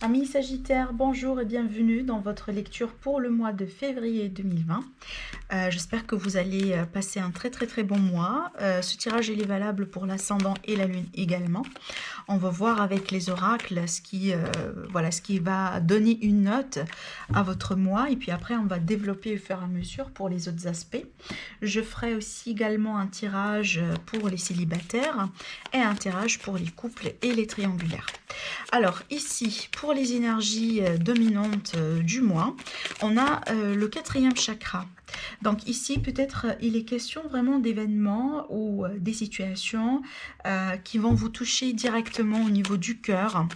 Amis Sagittaires, bonjour et bienvenue dans votre lecture pour le mois de février 2020. J'espère que vous allez passer un très bon mois. Ce tirage il est valable pour l'ascendant et la lune également. On va voir avec les oracles ce qui va donner une note à votre mois et puis après on va développer au fur et à mesure pour les autres aspects. Je ferai aussi également un tirage pour les célibataires et un tirage pour les couples et les triangulaires. Alors ici, pour les énergies dominantes du mois, on a le 4e chakra. Donc ici, peut-être il est question vraiment d'événements ou des situations qui vont vous toucher directement au niveau du cœur.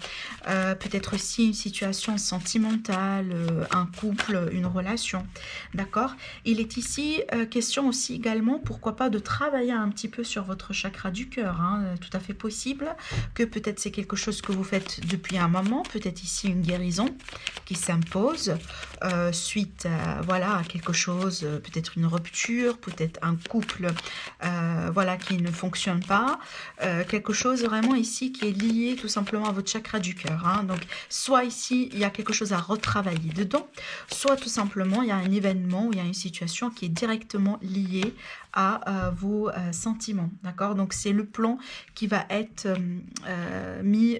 Peut-être aussi une situation sentimentale, un couple, une relation. D'accord? Il est ici question aussi également, pourquoi pas, de travailler un petit peu sur votre chakra du cœur. Tout à fait possible que peut-être c'est quelque chose que vous faites depuis un moment. Peut-être ici une guérison qui s'impose suite à quelque chose, peut-être une rupture, peut-être un couple qui ne fonctionne pas, quelque chose vraiment ici qui est lié tout simplement à votre chakra du cœur. Donc soit ici il y a quelque chose à retravailler dedans, soit tout simplement il y a un événement ou il y a une situation qui est directement liée à vos sentiments. D'accord? Donc c'est le plan qui va être mis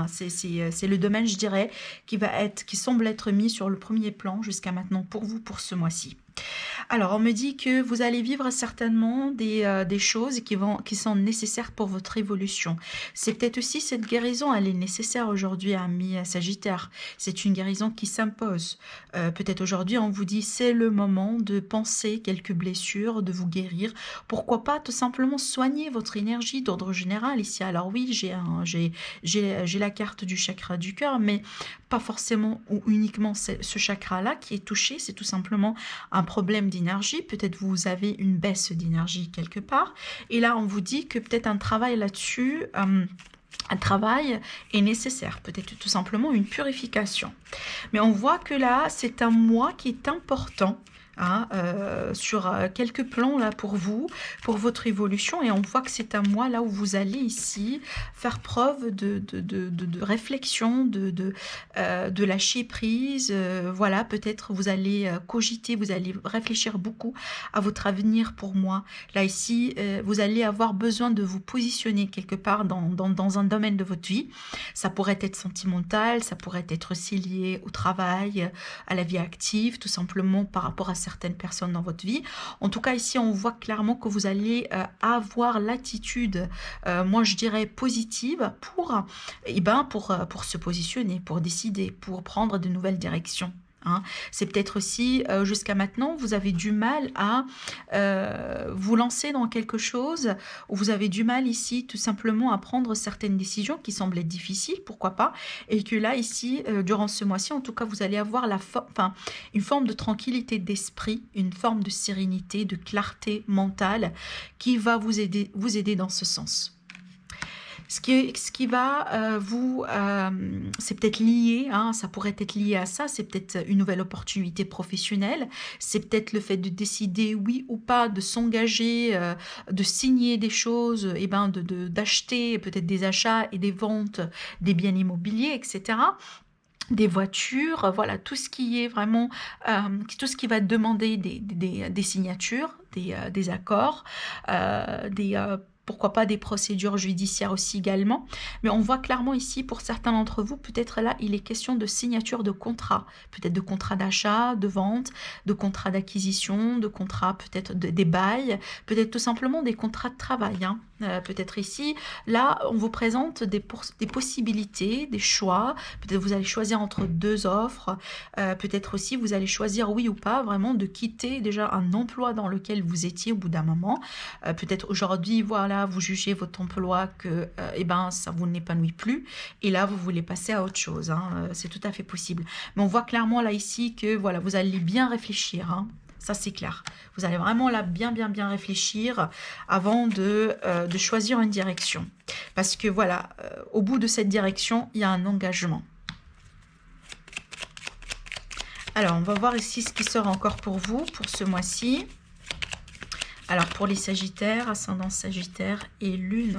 c'est le domaine, je dirais, qui semble être mis sur le premier plan jusqu'à maintenant pour vous, pour ce mois-ci. Alors, on me dit que vous allez vivre certainement des choses qui sont nécessaires pour votre évolution. C'est peut-être aussi cette guérison, elle est nécessaire aujourd'hui à mi-Sagittaire. C'est une guérison qui s'impose. Peut-être aujourd'hui, on vous dit c'est le moment de penser quelques blessures, de vous guérir. Pourquoi pas tout simplement soigner votre énergie d'ordre général ici. Alors oui, j'ai la carte du chakra du cœur, mais pas forcément ou uniquement ce chakra-là qui est touché. C'est tout simplement un problème d'énergie, peut-être vous avez une baisse d'énergie quelque part, et là on vous dit que peut-être un travail là-dessus, un travail est nécessaire, peut-être tout simplement une purification. Mais on voit que là c'est un mois qui est important, sur quelques plans là pour vous, pour votre évolution, et on voit que c'est un mois là où vous allez ici faire preuve de réflexion, de lâcher prise. Voilà, peut-être vous allez cogiter, vous allez réfléchir beaucoup à votre avenir. Pour moi là ici, vous allez avoir besoin de vous positionner quelque part dans un domaine de votre vie. Ça pourrait être sentimental, ça pourrait être aussi lié au travail, à la vie active, tout simplement par rapport à certaines personnes dans votre vie. En tout cas, ici, on voit clairement que vous allez avoir l'attitude, moi je dirais positive, pour se positionner, pour décider, pour prendre de nouvelles directions. C'est peut-être aussi, jusqu'à maintenant, vous avez du mal à vous lancer dans quelque chose, ou vous avez du mal ici tout simplement à prendre certaines décisions qui semblent être difficiles, pourquoi pas, et que là, ici, durant ce mois-ci, en tout cas, vous allez avoir une forme de tranquillité d'esprit, une forme de sérénité, de clarté mentale qui va vous aider dans ce sens. Ce qui va c'est peut-être lié, ça pourrait être lié à ça, c'est peut-être une nouvelle opportunité professionnelle, c'est peut-être le fait de décider oui ou pas de s'engager, de signer des choses, d'acheter peut-être des achats et des ventes, des biens immobiliers, etc., des voitures, voilà, tout ce qui est vraiment, tout ce qui va demander des signatures, des accords, pourquoi pas des procédures judiciaires aussi également. Mais on voit clairement ici, pour certains d'entre vous, peut-être là, il est question de signature de contrat, peut-être de contrat d'achat, de vente, de contrat d'acquisition, de contrat peut-être des bails, peut-être tout simplement des contrats de travail. Peut-être ici, là, on vous présente des possibilités, des choix. Peut-être vous allez choisir entre deux offres. Peut-être aussi vous allez choisir, oui ou pas, vraiment de quitter déjà un emploi dans lequel vous étiez au bout d'un moment. Peut-être aujourd'hui, voilà, vous jugez votre emploi que ça vous n'épanouit plus, et là vous voulez passer à autre chose. C'est tout à fait possible. Mais on voit clairement là ici que voilà, vous allez bien réfléchir. Ça c'est clair. Vous allez vraiment là bien réfléchir avant de choisir une direction. Parce que voilà, au bout de cette direction, il y a un engagement. Alors, on va voir ici ce qui sort encore pour vous, pour ce mois-ci. Alors, pour les Sagittaires, ascendant Sagittaire et Lune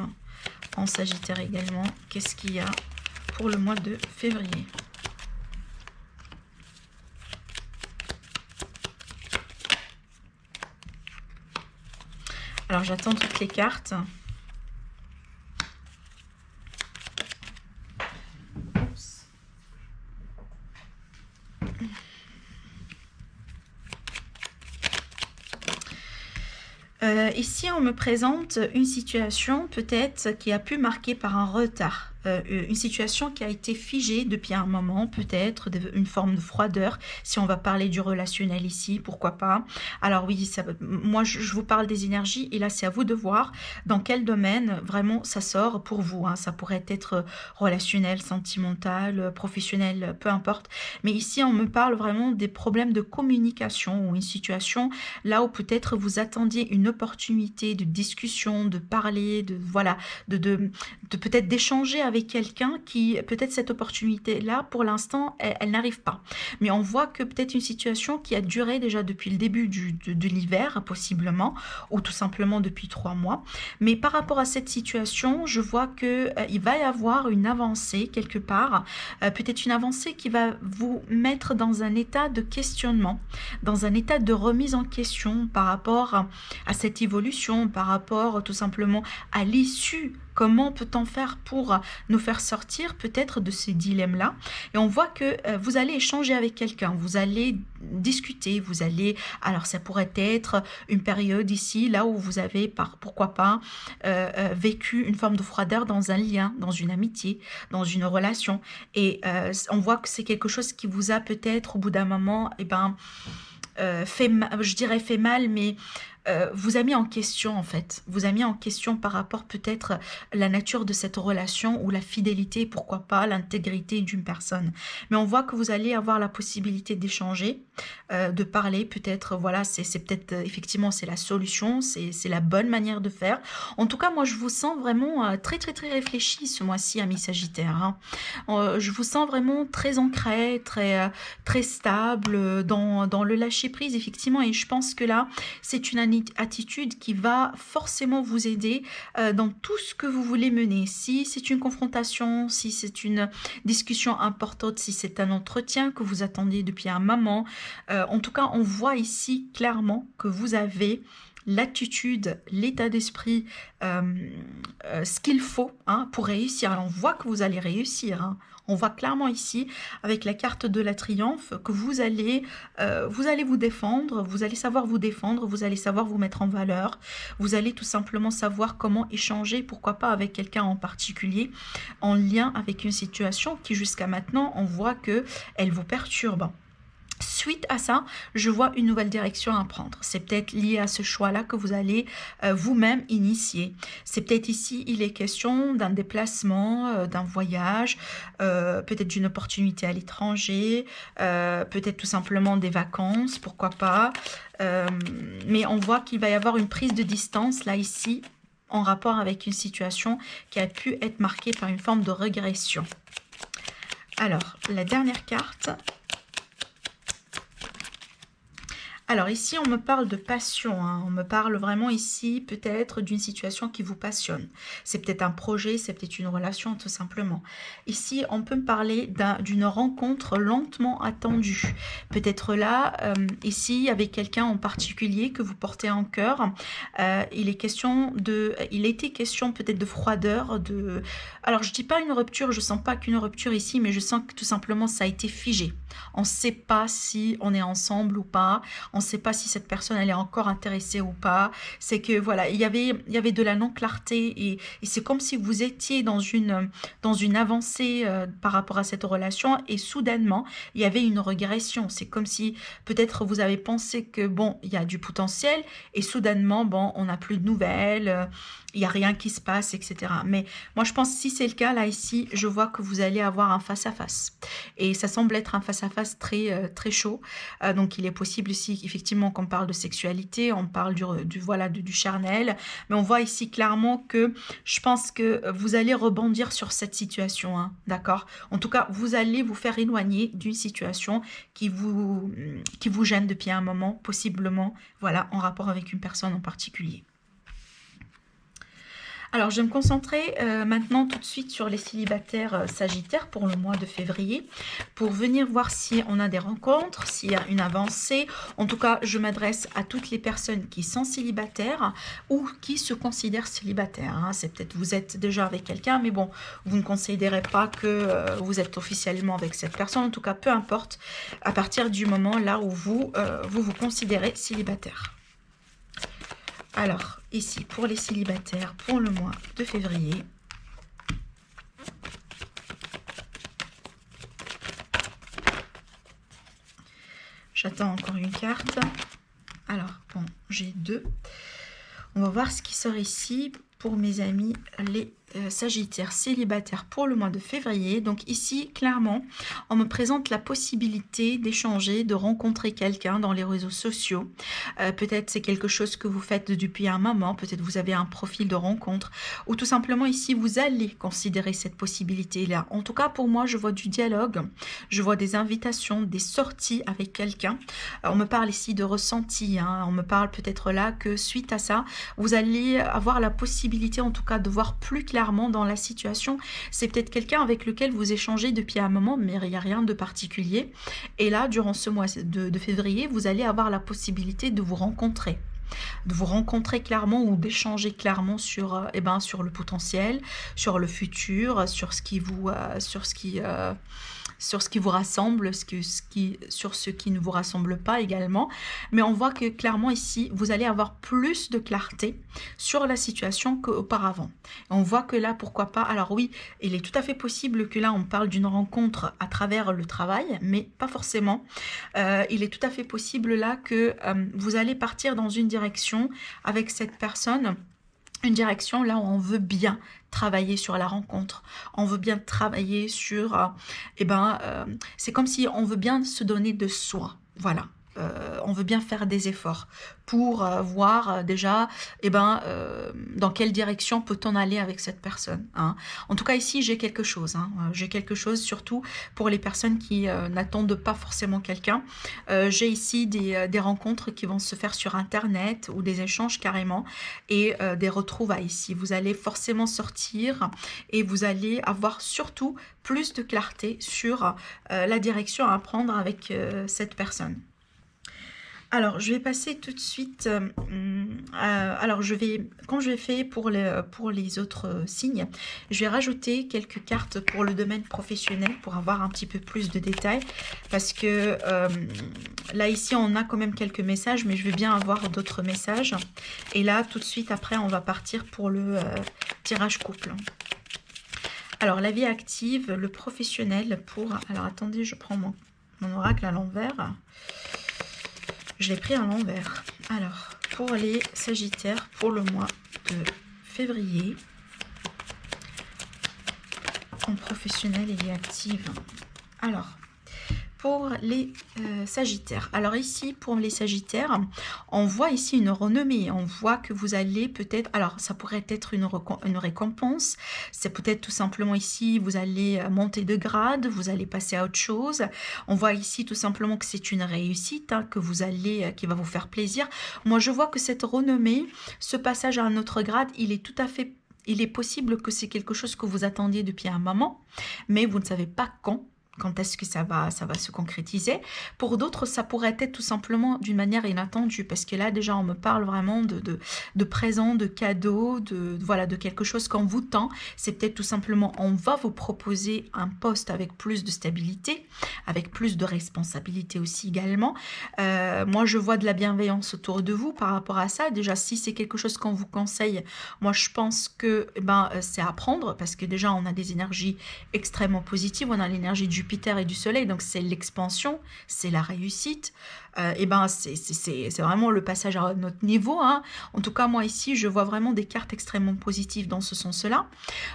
en Sagittaire également, qu'est-ce qu'il y a pour le mois de février. Alors, j'attends toutes les cartes. Ici, on me présente une situation peut-être qui a pu marquer par un retard. Une situation qui a été figée depuis un moment, peut-être une forme de froideur, si on va parler du relationnel ici, pourquoi pas. Alors oui, ça, moi je vous parle des énergies et là c'est à vous de voir dans quel domaine vraiment ça sort pour vous, hein. Ça pourrait être relationnel, sentimental, professionnel, peu importe. Mais ici on me parle vraiment des problèmes de communication ou une situation là où peut-être vous attendiez une opportunité de discussion, de parler, de voilà, de peut-être d'échanger avec quelqu'un qui, peut-être cette opportunité-là, pour l'instant, elle n'arrive pas. Mais on voit que peut-être une situation qui a duré déjà depuis le début de l'hiver, possiblement, ou tout simplement depuis 3 mois. Mais par rapport à cette situation, je vois que il va y avoir une avancée quelque part, peut-être une avancée qui va vous mettre dans un état de questionnement, dans un état de remise en question par rapport à cette évolution, par rapport tout simplement à l'issue. Comment peut-on faire pour nous faire sortir peut-être de ces dilemmes-là? Et on voit que vous allez échanger avec quelqu'un, vous allez discuter, vous allez... Alors ça pourrait être une période ici, là où vous avez, pourquoi pas, vécu une forme de froideur dans un lien, dans une amitié, dans une relation. Et on voit que c'est quelque chose qui vous a peut-être au bout d'un moment, eh ben, fait, je dirais fait mal, mais vous a mis en question en fait, vous a mis en question par rapport peut-être la nature de cette relation ou la fidélité, pourquoi pas l'intégrité d'une personne. Mais on voit que vous allez avoir la possibilité d'échanger, de parler peut-être, voilà, c'est peut-être effectivement c'est la solution, c'est la bonne manière de faire. En tout cas, moi je vous sens vraiment très très très réfléchi ce mois-ci, amis Sagittaires, hein. Je vous sens vraiment très ancré, très stable dans le lâcher prise effectivement, et je pense que là c'est une attitude qui va forcément vous aider dans tout ce que vous voulez mener. Si c'est une confrontation, si c'est une discussion importante, si c'est un entretien que vous attendez depuis un moment, en tout cas on voit ici clairement que vous avez l'attitude, l'état d'esprit, ce qu'il faut, hein, pour réussir. Alors, on voit que vous allez réussir, hein. On voit clairement ici, avec la carte de la triomphe, que vous allez vous défendre, vous allez savoir vous défendre, vous allez savoir vous mettre en valeur, vous allez tout simplement savoir comment échanger, pourquoi pas avec quelqu'un en particulier, en lien avec une situation qui jusqu'à maintenant, on voit que elle vous perturbe. Suite à ça, je vois une nouvelle direction à prendre. C'est peut-être lié à ce choix-là que vous allez vous-même initier. C'est peut-être ici, il est question d'un déplacement, d'un voyage, peut-être d'une opportunité à l'étranger, peut-être tout simplement des vacances, pourquoi pas. Mais on voit qu'il va y avoir une prise de distance, là, ici, en rapport avec une situation qui a pu être marquée par une forme de régression. Alors, la dernière carte... Alors ici, on me parle de passion, hein. On me parle vraiment ici peut-être d'une situation qui vous passionne. C'est peut-être un projet, c'est peut-être une relation tout simplement. Ici, on peut me parler d'une rencontre lentement attendue. Peut-être là, ici, avec quelqu'un en particulier que vous portez en cœur. Il était question peut-être de froideur, de... Alors je dis pas une rupture, je sens pas qu'une rupture ici, mais je sens que tout simplement ça a été figé. On ne sait pas si on est ensemble ou pas. On ne sait pas si cette personne elle est encore intéressée ou pas. C'est que voilà, il y avait de la non-clarté et c'est comme si vous étiez dans une avancée par rapport à cette relation et soudainement il y avait une régression. C'est comme si peut-être vous avez pensé que bon, il y a du potentiel et soudainement bon, on n'a plus de nouvelles, il n'y a rien qui se passe, etc. Mais moi je pense que si c'est le cas là ici, je vois que vous allez avoir un face-à-face et ça semble être un face-à-face très, très chaud. Donc il est possible ici effectivement qu'on parle de sexualité, on parle du charnel, mais on voit ici clairement que je pense que vous allez rebondir sur cette situation, hein, d'accord? En tout cas, vous allez vous faire éloigner d'une situation qui vous gêne depuis un moment, possiblement, voilà, en rapport avec une personne en particulier. Alors, je vais me concentrer maintenant tout de suite sur les célibataires sagittaires pour le mois de février, pour venir voir si on a des rencontres, s'il y a une avancée. En tout cas, je m'adresse à toutes les personnes qui sont célibataires ou qui se considèrent célibataires, hein. C'est peut-être vous êtes déjà avec quelqu'un, mais bon, vous ne considérez pas que vous êtes officiellement avec cette personne. En tout cas, peu importe, à partir du moment là où vous considérez célibataire. Alors, ici, pour les célibataires, pour le mois de février, j'attends encore une carte. Alors, bon, j'ai deux. On va voir ce qui sort ici pour mes amis, les Sagittaires célibataires pour le mois de février. Donc ici, clairement, on me présente la possibilité d'échanger, de rencontrer quelqu'un dans les réseaux sociaux. Peut-être c'est quelque chose que vous faites depuis un moment, peut-être vous avez un profil de rencontre, ou tout simplement ici, vous allez considérer cette possibilité-là. En tout cas, pour moi, je vois du dialogue, je vois des invitations, des sorties avec quelqu'un. On me parle ici de ressenti, hein. On me parle peut-être là que suite à ça, vous allez avoir la possibilité en tout cas de voir plus clairement dans la situation. C'est peut-être quelqu'un avec lequel vous échangez depuis un moment, mais il n'y a rien de particulier. Et là, durant ce mois de février, vous allez avoir la possibilité de vous rencontrer. De vous rencontrer clairement ou d'échanger clairement sur, sur le potentiel, sur le futur, sur ce qui vous, sur ce qui vous rassemble, sur ce qui ne vous rassemble pas également. Mais on voit que clairement ici, vous allez avoir plus de clarté sur la situation qu'auparavant. On voit que là, pourquoi pas, alors oui, il est tout à fait possible que là, on parle d'une rencontre à travers le travail, mais pas forcément. Il est tout à fait possible là que vous allez partir dans une direction avec cette personne, une direction là où on veut bien travailler sur la rencontre, on veut bien travailler sur, c'est comme si on veut bien se donner de soi, voilà. On veut bien faire des efforts pour voir déjà dans quelle direction peut-on aller avec cette personne, hein. En tout cas ici j'ai quelque chose, hein. J'ai quelque chose surtout pour les personnes qui n'attendent pas forcément quelqu'un. J'ai ici des rencontres qui vont se faire sur internet ou des échanges carrément et des retrouvailles ici. Vous allez forcément sortir et vous allez avoir surtout plus de clarté sur la direction à prendre avec cette personne. Alors, je vais passer tout de suite, alors comme je l'ai fait pour les autres signes, je vais rajouter quelques cartes pour le domaine professionnel pour avoir un petit peu plus de détails, parce que là, ici, on a quand même quelques messages, mais je vais bien avoir d'autres messages. Et là, tout de suite, après, on va partir pour le tirage couple. Alors, la vie active, le professionnel pour... Alors, attendez, je prends mon oracle à l'envers. Je l'ai pris à l'envers. Alors, pour les Sagittaires, pour le mois de février, en professionnel et active. Alors, pour les Sagittaires. Alors ici, pour les Sagittaires, on voit ici une renommée. On voit que vous allez peut-être... Alors, ça pourrait être une récompense. C'est peut-être tout simplement ici, vous allez monter de grade, vous allez passer à autre chose. On voit ici tout simplement que c'est une réussite, hein, que vous allez, qui va vous faire plaisir. Moi, je vois que cette renommée, ce passage à un autre grade, il est tout à fait... Il est possible que c'est quelque chose que vous attendiez depuis un moment, mais vous ne savez pas quand est-ce que ça va se concrétiser. Pour d'autres, ça pourrait être tout simplement d'une manière inattendue, parce que là, déjà, on me parle vraiment de présents, de cadeaux, de quelque chose qu'on vous tend. C'est peut-être tout simplement, on va vous proposer un poste avec plus de stabilité, avec plus de responsabilité aussi également. Moi, je vois de la bienveillance autour de vous par rapport à ça. Déjà, si c'est quelque chose qu'on vous conseille, moi, je pense que c'est à prendre, parce que déjà, on a des énergies extrêmement positives, on a l'énergie du Jupiter et du Soleil, donc c'est l'expansion, c'est la réussite, c'est vraiment le passage à notre niveau, hein. En tout cas, moi ici, je vois vraiment des cartes extrêmement positives dans ce sens-là.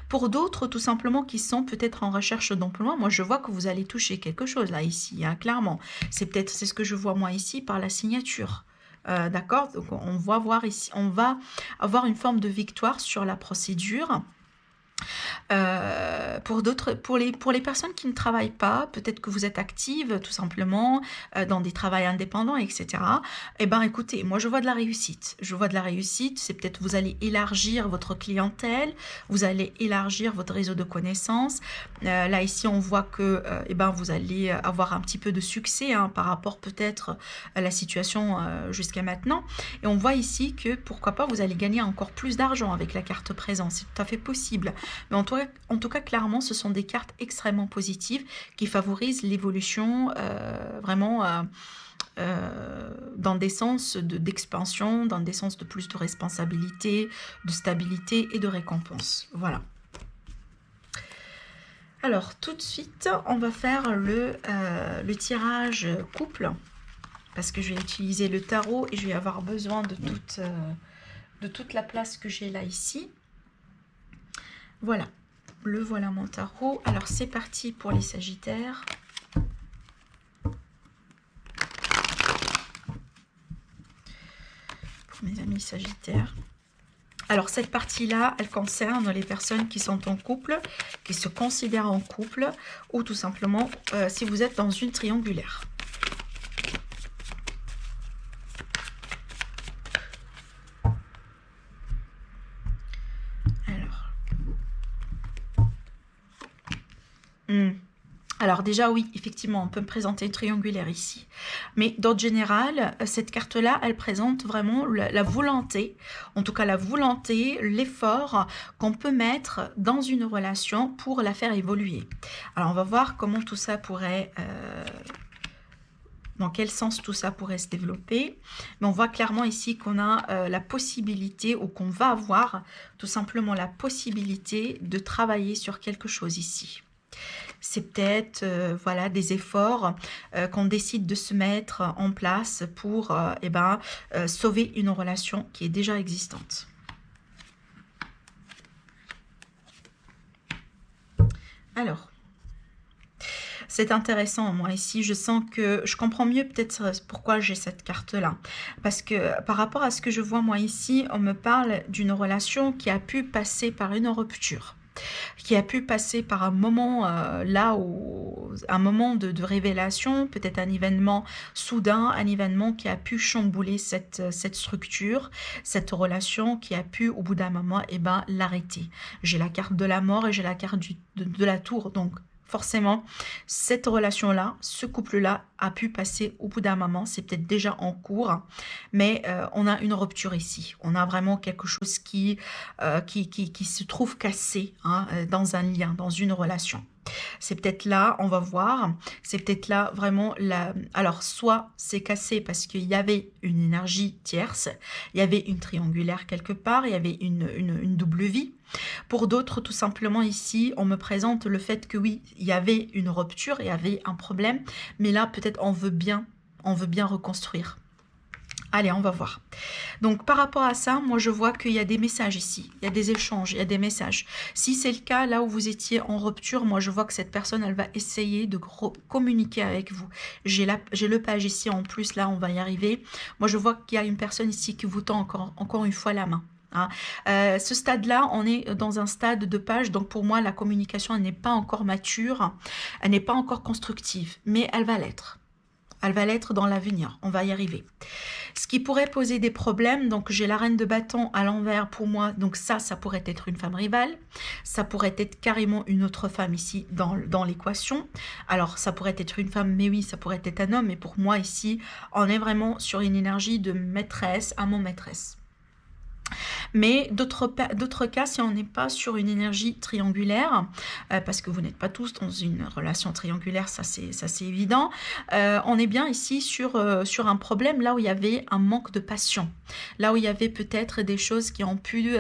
Pour d'autres, tout simplement, qui sont peut-être en recherche d'emploi, moi je vois que vous allez toucher quelque chose là, ici, hein, clairement. C'est ce que je vois moi ici par la signature. D'accord, donc on va voir ici, on va avoir une forme de victoire sur la procédure. Pour les personnes qui ne travaillent pas, peut-être que vous êtes active tout simplement dans des travails indépendants, etc. Eh ben, écoutez, moi je vois de la réussite. Je vois de la réussite, c'est peut-être vous allez élargir votre clientèle, vous allez élargir votre réseau de connaissances. Là ici, on voit que eh ben, vous allez avoir un petit peu de succès hein, par rapport peut-être à la situation jusqu'à maintenant. Et on voit ici que pourquoi pas, vous allez gagner encore plus d'argent avec la carte présence. C'est tout à fait possible. Mais en tout cas, clairement, ce sont des cartes extrêmement positives qui favorisent l'évolution vraiment dans des sens d'expansion, dans des sens de plus de responsabilité, de stabilité et de récompense. Voilà. Alors, tout de suite, on va faire le tirage couple, parce que je vais utiliser le tarot et je vais avoir besoin de toute la place que j'ai là ici. Voilà. Le voilà mon tarot. Alors c'est parti pour les Sagittaires. Pour mes amis Sagittaires. Alors cette partie-là, elle concerne les personnes qui sont en couple, qui se considèrent en couple, ou tout simplement si vous êtes dans une triangulaire. Alors déjà oui, effectivement, on peut me présenter une triangulaire ici. Mais d'ordre général, cette carte-là, elle présente vraiment la volonté, en tout cas la volonté, l'effort qu'on peut mettre dans une relation pour la faire évoluer. Alors on va voir comment tout ça pourrait... dans quel sens tout ça pourrait se développer. Mais on voit clairement ici qu'on a la possibilité, ou qu'on va avoir tout simplement la possibilité de travailler sur quelque chose ici. C'est peut-être voilà, des efforts qu'on décide de se mettre en place pour sauver une relation qui est déjà existante. Alors, c'est intéressant, moi ici, je sens que je comprends mieux peut-être pourquoi j'ai cette carte-là. Parce que par rapport à ce que je vois moi ici, on me parle d'une relation qui a pu passer par une rupture, qui a pu passer par un moment là où un moment de révélation, peut-être un événement soudain, un événement qui a pu chambouler cette structure, cette relation, qui a pu au bout d'un moment l'arrêter. J'ai la carte de la mort et j'ai la carte de la tour, donc forcément, cette relation-là, ce couple-là a pu passer au bout d'un moment, c'est peut-être déjà en cours, mais on a une rupture ici. On a vraiment quelque chose qui se trouve cassé hein, dans un lien, dans une relation. C'est peut-être là, on va voir, c'est peut-être là vraiment la... Alors, soit c'est cassé parce qu'il y avait une énergie tierce, il y avait une triangulaire quelque part, il y avait une double vie. Pour d'autres, tout simplement ici, on me présente le fait que oui, il y avait une rupture, il y avait un problème, mais là, peut-être on veut bien reconstruire. Allez, on va voir. Donc, par rapport à ça, moi, je vois qu'il y a des messages ici. Il y a des échanges, il y a des messages. Si c'est le cas, là où vous étiez en rupture, moi, je vois que cette personne, elle va essayer de communiquer avec vous. J'ai le page ici en plus, là, on va y arriver. Moi, je vois qu'il y a une personne ici qui vous tend encore une fois la main. Hein. Ce stade-là, on est dans un stade de page, donc pour moi, la communication, elle n'est pas encore mature, elle n'est pas encore constructive, mais elle va l'être. Elle va l'être dans l'avenir, on va y arriver. Ce qui pourrait poser des problèmes, donc j'ai la reine de bâton à l'envers pour moi, donc ça pourrait être une femme rivale, ça pourrait être carrément une autre femme ici dans l'équation. Alors ça pourrait être une femme, mais oui, ça pourrait être un homme, mais pour moi ici, on est vraiment sur une énergie de maîtresse, amant-maîtresse. Mais d'autres cas, si on n'est pas sur une énergie triangulaire, parce que vous n'êtes pas tous dans une relation triangulaire, ça c'est évident, on est bien ici sur un problème là où il y avait un manque de passion, là où il y avait peut-être des choses qui ont pu...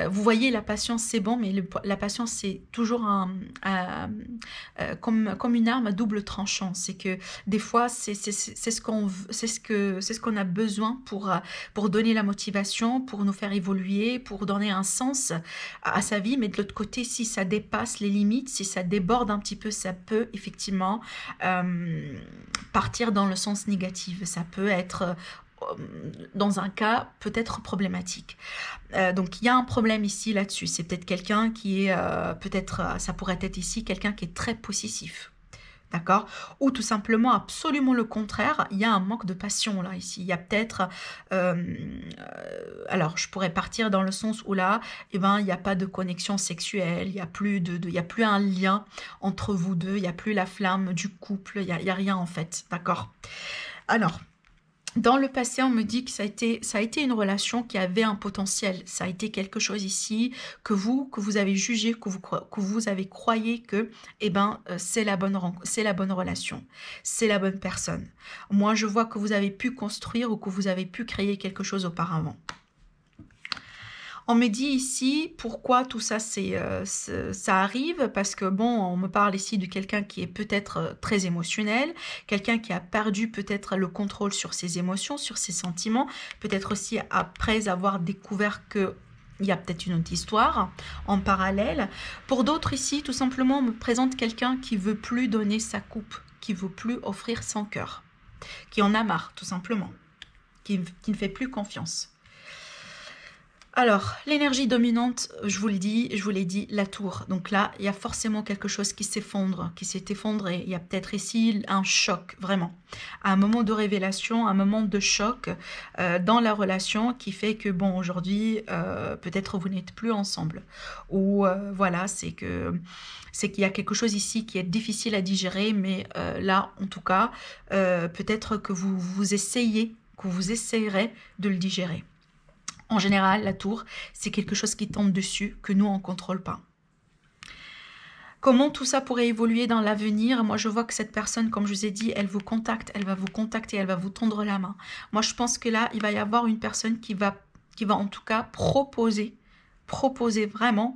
vous voyez, la patience c'est bon, mais la patience c'est toujours comme une arme à double tranchant. C'est que des fois c'est ce qu'on a besoin pour donner la motivation, pour nous faire évoluer, pour donner un sens à sa vie. Mais de l'autre côté, si ça dépasse les limites, si ça déborde un petit peu, ça peut effectivement partir dans le sens négatif. Ça peut être dans un cas peut-être problématique. Donc il y a un problème ici là-dessus. C'est peut-être quelqu'un qui est, ça pourrait être ici quelqu'un qui est très possessif. D'accord? Ou tout simplement, absolument le contraire, il y a un manque de passion là, ici. Il y a peut-être... alors, je pourrais partir dans le sens où là, eh ben, il n'y a pas de connexion sexuelle, il n'y a plus il y a plus un lien entre vous deux, il n'y a plus la flamme du couple, il y a rien en fait. D'accord? Alors... Dans le passé, on me dit que ça a été une relation qui avait un potentiel. Ça a été quelque chose ici que vous avez jugé, que vous avez croyé que, eh ben, c'est la bonne relation, c'est la bonne personne. Moi, je vois que vous avez pu construire ou que vous avez pu créer quelque chose auparavant. On me dit ici pourquoi tout ça ça arrive, parce que bon, on me parle ici de quelqu'un qui est peut-être très émotionnel, quelqu'un qui a perdu peut-être le contrôle sur ses émotions, sur ses sentiments, peut-être aussi après avoir découvert que il y a peut-être une autre histoire en parallèle. Pour d'autres ici, tout simplement, on me présente quelqu'un qui veut plus donner sa coupe, qui veut plus offrir son cœur, qui en a marre tout simplement, qui ne fait plus confiance. Alors, l'énergie dominante, je vous l'ai dit, la tour. Donc là, il y a forcément quelque chose qui s'effondre, qui s'est effondré. Il y a peut-être ici un choc, vraiment. Un moment de révélation, un moment de choc dans la relation qui fait que, bon, aujourd'hui, peut-être vous n'êtes plus ensemble. Ou voilà, c'est qu'il y a quelque chose ici qui est difficile à digérer, mais là, en tout cas, peut-être que vous essayerez de le digérer. En général, la tour, c'est quelque chose qui tombe dessus, que nous, on ne contrôle pas. Comment tout ça pourrait évoluer dans l'avenir? Moi, je vois que cette personne, comme je vous ai dit, elle vous contacte, elle va vous contacter, elle va vous tendre la main. Moi, je pense que là, il va y avoir une personne qui va en tout cas proposer vraiment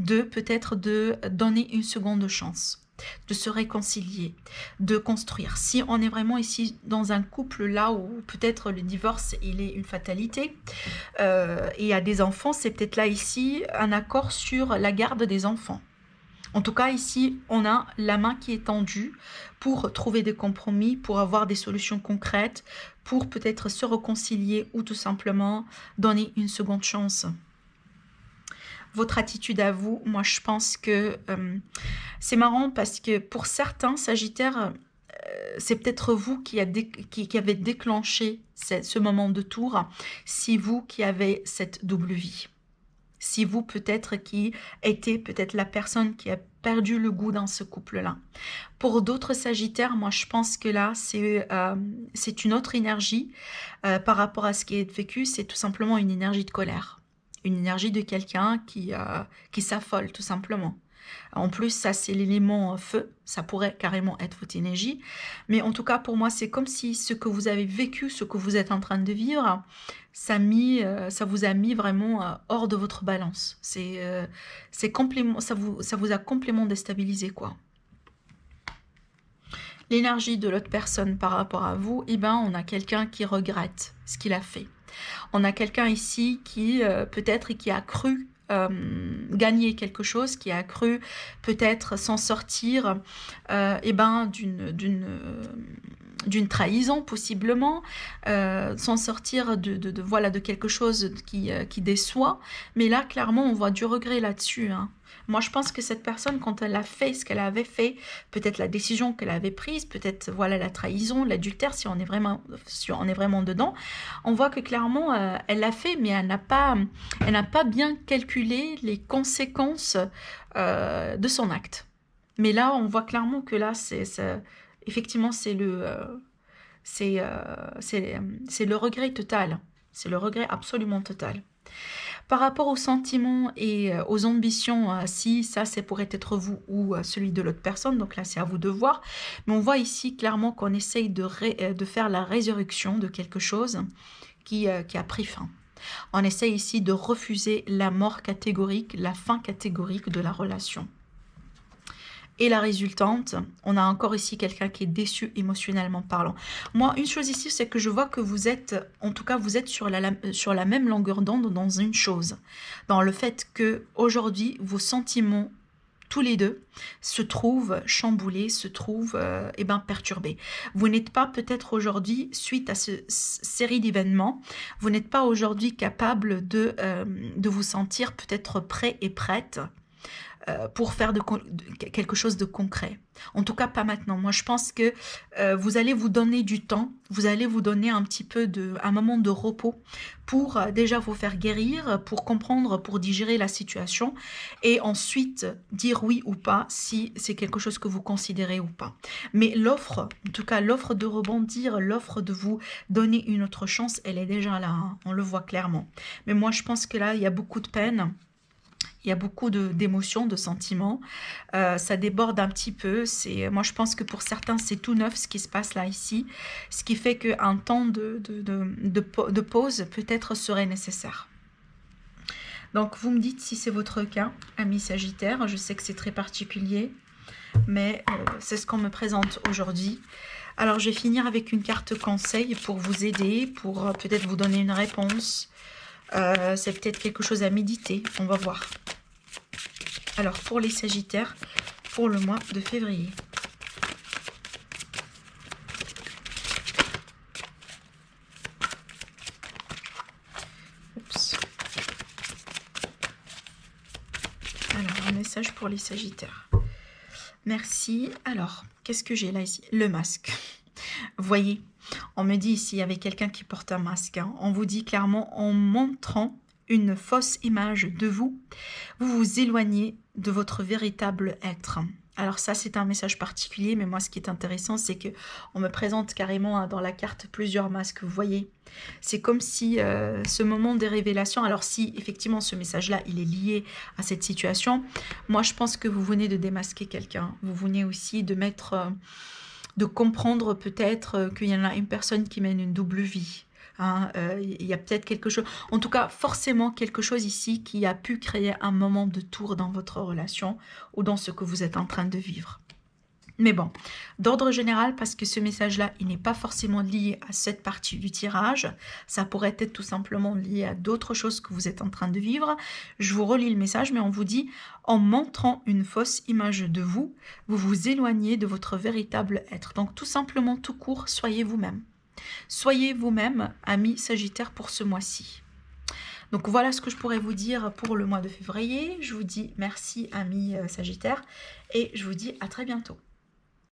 peut-être de donner une seconde chance, de se réconcilier, de construire. Si on est vraiment ici dans un couple là où peut-être le divorce il est une fatalité et il y a des enfants, c'est peut-être là ici un accord sur la garde des enfants. En tout cas ici on a la main qui est tendue pour trouver des compromis, pour avoir des solutions concrètes, pour peut-être se réconcilier ou tout simplement donner une seconde chance. Votre attitude à vous, moi je pense que c'est marrant parce que pour certains Sagittaires, c'est peut-être vous qui avez déclenché ce moment de tour, si vous qui avez cette double vie. Si vous peut-être qui était peut-être la personne qui a perdu le goût dans ce couple-là. Pour d'autres Sagittaires, moi je pense que là c'est une autre énergie par rapport à ce qui est vécu, c'est tout simplement une énergie de colère. Une énergie de quelqu'un qui s'affole tout simplement. En plus, ça c'est l'élément feu, ça pourrait carrément être votre énergie. Mais en tout cas, pour moi, c'est comme si ce que vous avez vécu, ce que vous êtes en train de vivre, ça vous a mis vraiment hors de votre balance. Ça vous a complètement déstabilisé, quoi. L'énergie de l'autre personne par rapport à vous, eh ben, on a quelqu'un qui regrette ce qu'il a fait. On a quelqu'un ici qui peut-être qui a cru gagner quelque chose, qui a cru peut-être s'en sortir eh ben, d'une trahison possiblement, s'en sortir de quelque chose qui déçoit. Mais là, clairement, on voit du regret là-dessus, hein. Moi, je pense que cette personne, quand elle a fait ce qu'elle avait fait, peut-être la décision qu'elle avait prise, peut-être voilà la trahison, l'adultère, si on est vraiment dedans, on voit que clairement, elle l'a fait, mais elle n'a pas bien calculé les conséquences de son acte. Mais là, on voit clairement que là, effectivement, c'est le regret total. C'est le regret absolument total. Par rapport aux sentiments et aux ambitions, si ça pourrait être vous ou celui de l'autre personne, donc là c'est à vous de voir, mais on voit ici clairement qu'on essaye de faire la résurrection de quelque chose qui a pris fin. On essaye ici de refuser la mort catégorique, la fin catégorique de la relation. Et la résultante, on a encore ici quelqu'un qui est déçu émotionnellement parlant. Moi, une chose ici, c'est que je vois que vous êtes, en tout cas, vous êtes sur la même longueur d'onde dans une chose. Dans le fait que aujourd'hui, vos sentiments tous les deux se trouvent chamboulés, se trouvent eh ben, perturbés. Vous n'êtes pas peut-être aujourd'hui, suite à cette série d'événements, vous n'êtes pas aujourd'hui capable de vous sentir peut-être prêt et prête pour faire quelque chose de concret. En tout cas, pas maintenant. Moi, je pense que vous allez vous donner du temps, vous allez vous donner un petit peu un moment de repos pour déjà vous faire guérir, pour comprendre, pour digérer la situation et ensuite dire oui ou pas si c'est quelque chose que vous considérez ou pas. Mais l'offre, en tout cas l'offre de rebondir, l'offre de vous donner une autre chance, elle est déjà là, hein, on le voit clairement. Mais moi, je pense que là, il y a beaucoup de peine. Il y a beaucoup d'émotions, de sentiments. Ça déborde un petit peu. Moi, je pense que pour certains, c'est tout neuf ce qui se passe là, ici. Ce qui fait qu'un temps de pause peut-être serait nécessaire. Donc, vous me dites si c'est votre cas, ami Sagittaire. Je sais que c'est très particulier, mais c'est ce qu'on me présente aujourd'hui. Alors, je vais finir avec une carte conseil pour vous aider, pour peut-être vous donner une réponse. C'est peut-être quelque chose à méditer, on va voir. Alors, pour les Sagittaires, pour le mois de février. Oups. Alors, un message pour les Sagittaires. Merci. Alors, qu'est-ce que j'ai là ici? Le masque. Vous voyez, on me dit ici, il y avait quelqu'un qui porte un masque. Hein. On vous dit clairement, en montrant une fausse image de vous, vous vous éloignez de votre véritable être. Alors ça, c'est un message particulier, mais moi, ce qui est intéressant, c'est que on me présente carrément dans la carte plusieurs masques, vous voyez. C'est comme si ce moment des révélations, alors si effectivement ce message-là, il est lié à cette situation, moi, je pense que vous venez de démasquer quelqu'un. Vous venez aussi de mettre... de comprendre peut-être qu'il y en a une personne qui mène une double vie. Hein, il y a peut-être quelque chose, en tout cas forcément quelque chose ici qui a pu créer un moment de tour dans votre relation ou dans ce que vous êtes en train de vivre. Mais bon, d'ordre général, parce que ce message-là, il n'est pas forcément lié à cette partie du tirage, ça pourrait être tout simplement lié à d'autres choses que vous êtes en train de vivre. Je vous relis le message, mais on vous dit, en montrant une fausse image de vous, vous vous éloignez de votre véritable être. Donc tout simplement, tout court, soyez vous-même. Soyez vous-même, ami Sagittaire, pour ce mois-ci. Donc voilà ce que je pourrais vous dire pour le mois de février. Je vous dis merci, ami Sagittaire, et je vous dis à très bientôt.